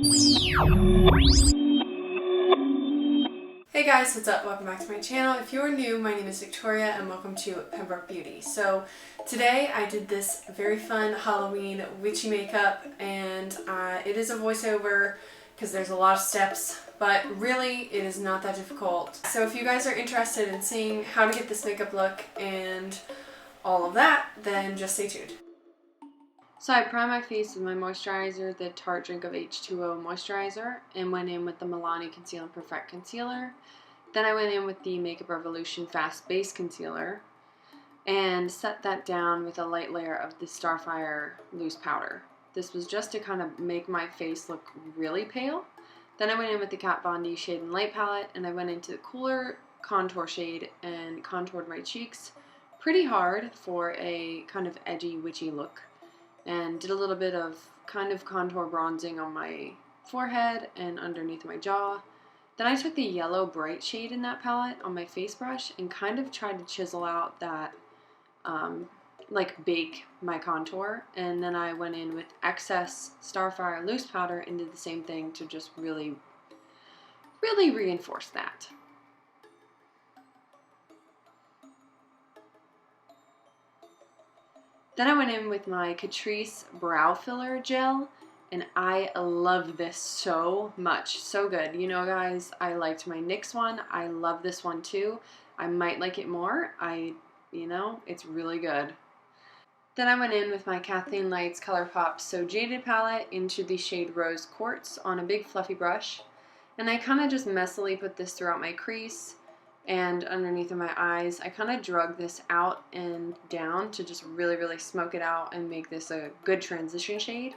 Hey guys, what's up? Welcome back to my channel. If you're new, my name is Victoria and welcome to Pembroke Beauty. So today I did this very fun Halloween witchy makeup, and it is a voiceover because there's a lot of steps, but really it is not that difficult. So if you guys are interested in seeing how to get this makeup look and all of that, then just stay tuned. So I primed my face with my moisturizer, the Tarte Drink of H2O moisturizer, and went in with the Milani Conceal and Perfect Concealer. Then I went in with the Makeup Revolution Fast Base Concealer and set that down with a light layer of the Starfire loose powder. This was just to kind of make my face look really pale. Then I went in with the Kat Von D Shade and Light palette, and I went into the cooler contour shade and contoured my cheeks pretty hard for a kind of edgy, witchy look. And did a little bit of kind of contour bronzing on my forehead and underneath my jaw. Then I took the yellow bright shade in that palette on my face brush and kind of tried to chisel out that, like bake my contour. And then I went in with excess Starfire loose powder and did the same thing to just really reinforce that. Then I went in with my Catrice Brow Filler Gel, and I love this so much. So good. You know, guys, I liked my NYX one. I love this one too. I might like it more. You know, it's really good. Then I went in with my Kathleen Lights Colourpop So Jaded palette into the shade Rose Quartz on a big fluffy brush. And I kind of just messily put this throughout my crease and underneath of my eyes. I kind of drug this out and down to just really smoke it out and make this a good transition shade.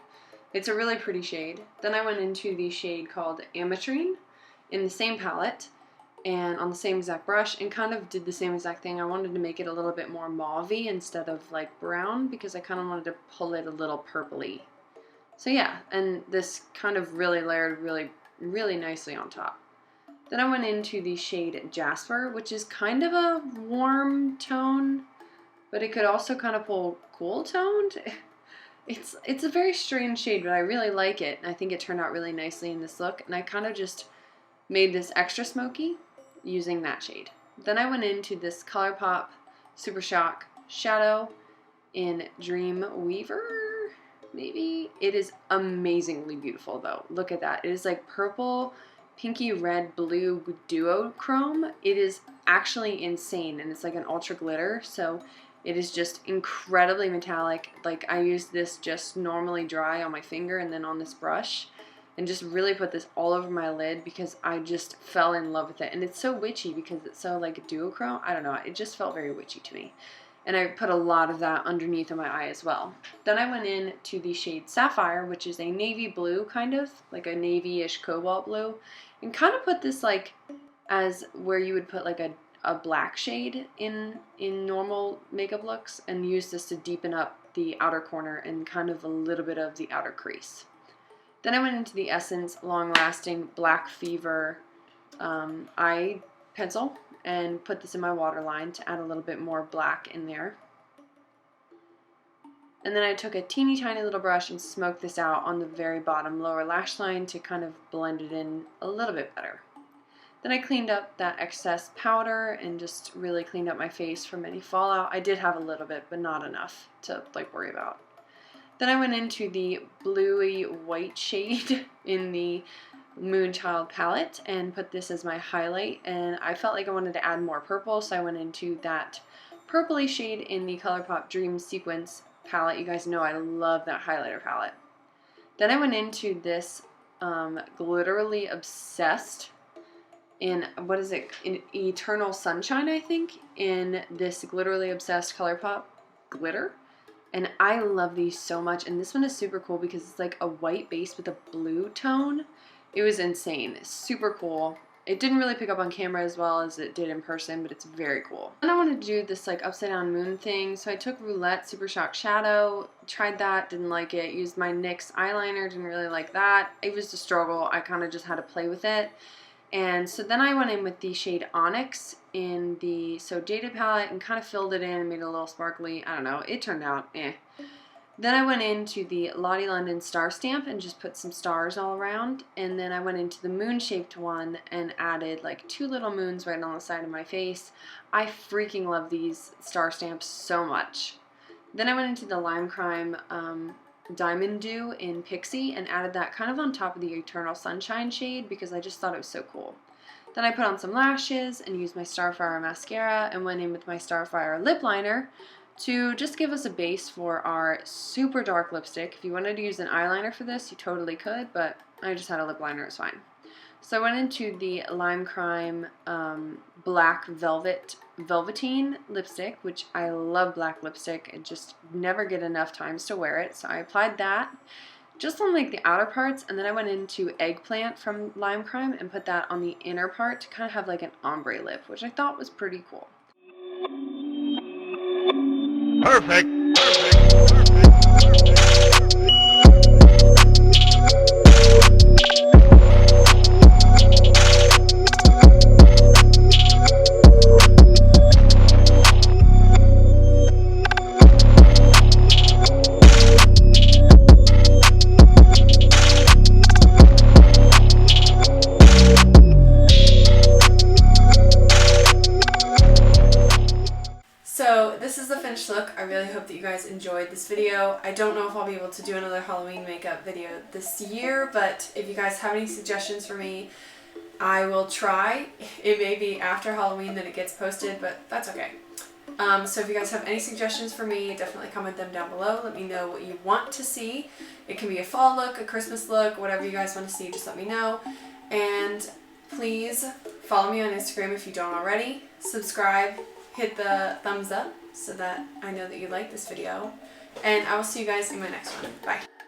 It's a really pretty shade. Then I went into the shade called Ametrine in the same palette and on the same exact brush and kind of did the same exact thing. I wanted to make it a little bit more mauve-y instead of like brown because I kind of wanted to pull it a little purpley. So yeah, and this kind of really layered really nicely on top. Then I went into the shade Jasper, which is kind of a warm tone, but it could also kind of pull cool toned. It's a very strange shade, but I really like it, and I think it turned out really nicely in this look, and I kind of just made this extra smoky using that shade. Then I went into this Colourpop Super Shock Shadow in Dreamweaver, maybe? It is amazingly beautiful, though. Look at that. It is like purple, pinky red blue duochrome. It is actually insane, and it's like an ultra glitter, so it is just incredibly metallic. Like, I used this just normally dry on my finger and then on this brush and just really put this all over my lid because I just fell in love with it. And it's so witchy because it's so like duochrome. I don't know, it just felt very witchy to me. And I put a lot of that underneath of my eye as well. Then I went in to the shade Sapphire, which is a navy blue, kind of like a navy-ish cobalt blue, and kind of put this like as where you would put like a black shade in normal makeup looks, and use this to deepen up the outer corner and kind of a little bit of the outer crease. Then I went into the Essence Long Lasting Black Fever eye pencil and put this in my waterline to add a little bit more black in there. And then I took a teeny tiny little brush and smoked this out on the very bottom lower lash line to kind of blend it in a little bit better. Then I cleaned up that excess powder and just really cleaned up my face from any fallout. I did have a little bit, but not enough to like worry about. Then I went into the bluey white shade in the Moonchild palette and put this as my highlight, and I felt like I wanted to add more purple, so I went into that purpley shade in the Colourpop Dream Sequence palette. You guys know I love that highlighter palette. Then I went into this Gliterally Obsessed in, what is it, in Eternal Sunshine, I think, in this Gliterally Obsessed Colourpop glitter. And I love these so much, and this one is super cool because it's like a white base with a blue tone. It was insane. It's super cool. It didn't really pick up on camera as well as it did in person, but it's very cool. And I wanted to do this like upside down moon thing, so I took Roulette Super Shock Shadow, tried that, didn't like it, used my NYX eyeliner, didn't really like that. It was a struggle. I kind of just had to play with it. And so then I went in with the shade Onyx in the So Jaded palette and kind of filled it in and made it a little sparkly. I don't know. It turned out eh. Then I went into the Lottie London Star Stamp and just put some stars all around. And then I went into the moon-shaped one and added like 2 little moons right on the side of my face. I freaking love these star stamps so much. Then I went into the Lime Crime Diamond Dew in Pixie and added that kind of on top of the Eternal Sunshine shade because I just thought it was so cool. Then I put on some lashes and used my Starfire mascara and went in with my Starfire lip liner to just give us a base for our super dark lipstick. If you wanted to use an eyeliner for this, you totally could, but I just had a lip liner, it's fine. So I went into the Lime Crime Black Velveteen lipstick, which I love black lipstick. I just never get enough times to wear it. So I applied that just on like the outer parts, and then I went into Eggplant from Lime Crime and put that on the inner part to kind of have like an ombre lip, which I thought was pretty cool. Perfect. So this is the finished look. I really hope that you guys enjoyed this video. I don't know if I'll be able to do another Halloween makeup video this year, but if you guys have any suggestions for me, I will try. It may be after Halloween that it gets posted, but that's okay. So if you guys have any suggestions for me, definitely comment them down below. Let me know what you want to see. It can be a fall look, a Christmas look, whatever you guys want to see, just let me know. And please follow me on Instagram if you don't already. Subscribe. Hit the thumbs up so that I know that you like this video. And I will see you guys in my next one. Bye.